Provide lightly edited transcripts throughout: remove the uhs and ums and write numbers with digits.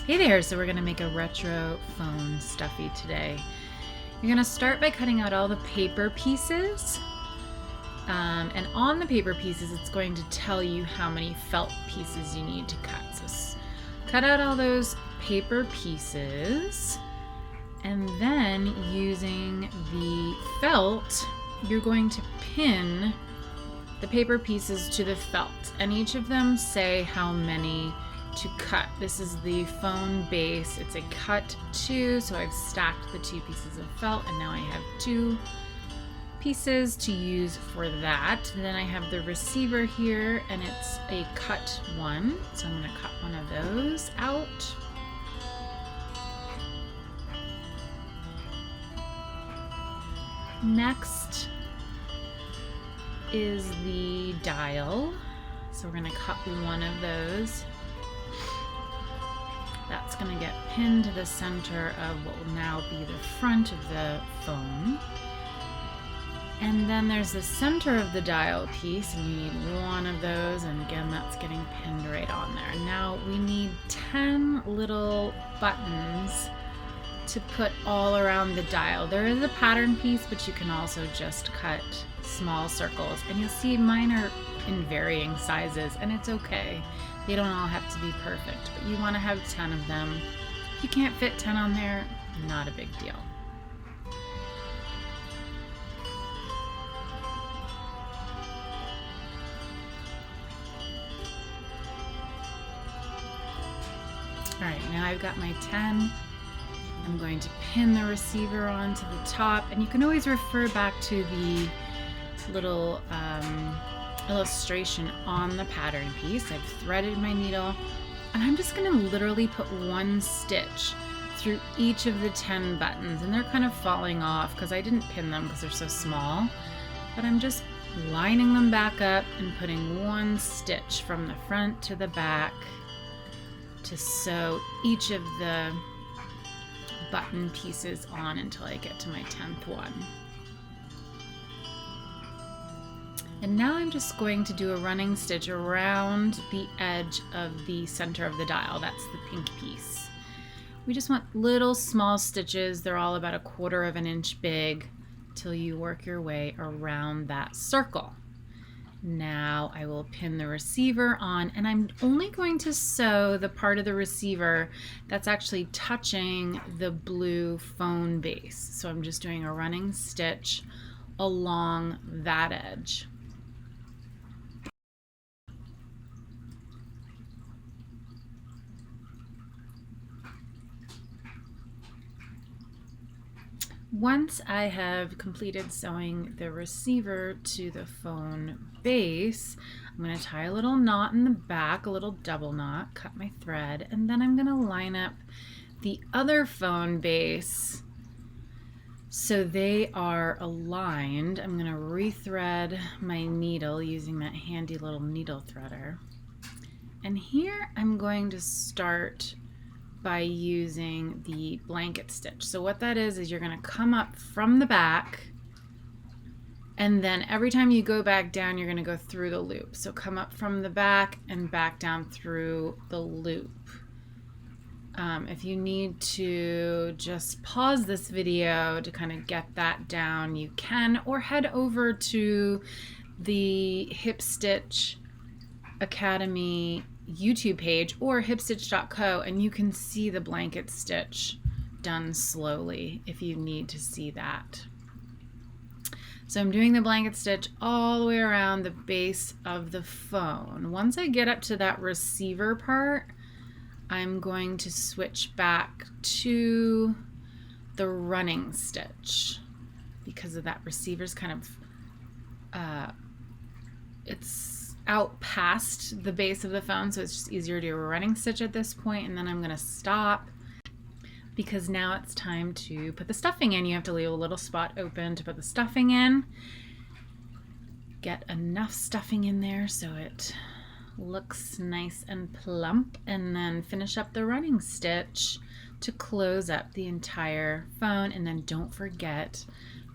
Hey there, so we're gonna make a retro phone stuffy today. You're gonna start by cutting out all the paper pieces. And on the paper pieces, it's going to tell you how many felt pieces you need to cut. So cut out all those paper pieces. And then using the felt, you're going to pin the paper pieces to the felt. And each of them say how many to cut. This is the phone base. It's a cut 2, so I've stacked the 2 pieces of felt, and now I have 2 pieces to use for that. And then I have the receiver here, and it's a cut 1, so I'm going to cut one of those out. Next is the dial, so we're going to cut one of those. That's going to get pinned to the center of what will now be the front of the phone. And then there's the center of the dial piece, and you need one of those, and again that's getting pinned right on there. Now we need 10 little buttons to put all around the dial. There is a pattern piece, but you can also just cut small circles, and you'll see mine are in varying sizes, and it's okay. They don't all have to be perfect, but you want to have 10 of them. If you can't fit 10 on there, not a big deal. All right, now I've got my 10. I'm going to pin the receiver onto the top, and you can always refer back to the little illustration on the pattern piece. I've threaded my needle, and I'm just going to literally put one stitch through each of the 10 buttons, and they're kind of falling off because I didn't pin them because they're so small, but I'm just lining them back up and putting one stitch from the front to the back to sew each of the button pieces on until I get to my 10th one. And now I'm just going to do a running stitch around the edge of the center of the dial. That's the pink piece. We just want little small stitches. They're all about 1/4 of an inch big till you work your way around that circle. Now I will pin the receiver on, and I'm only going to sew the part of the receiver that's actually touching the blue phone base. So I'm just doing a running stitch along that edge. Once I have completed sewing the receiver to the phone base, I'm going to tie a little knot in the back, a little double knot, cut my thread, and then I'm going to line up the other phone base so they are aligned. I'm going to rethread my needle using that handy little needle threader. And here I'm going to start by using the blanket stitch. So what that is you're going to come up from the back, and then every time you go back down you're going to go through the loop. So come up from the back and back down through the loop. If you need to just pause this video to kind of get that down, you can, or head over to the Hip Stitch Academy YouTube page or hipstitch.co, and you can see the blanket stitch done slowly if you need to see that. So I'm doing the blanket stitch all the way around the base of the phone. Once I get up to that receiver part, I'm going to switch back to the running stitch because of that receiver's kind of it's out past the base of the phone, so it's just easier to do a running stitch at this point. And then I'm going to stop because now it's time to put the stuffing in. You have to leave a little spot open to put the stuffing in. Get enough stuffing in there so it looks nice and plump, and then finish up the running stitch to close up the entire phone. And then don't forget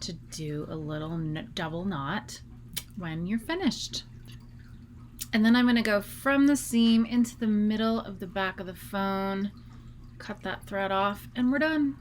to do a little double knot when you're finished. And then I'm going to go from the seam into the middle of the back of the phone cut that thread off, and we're done.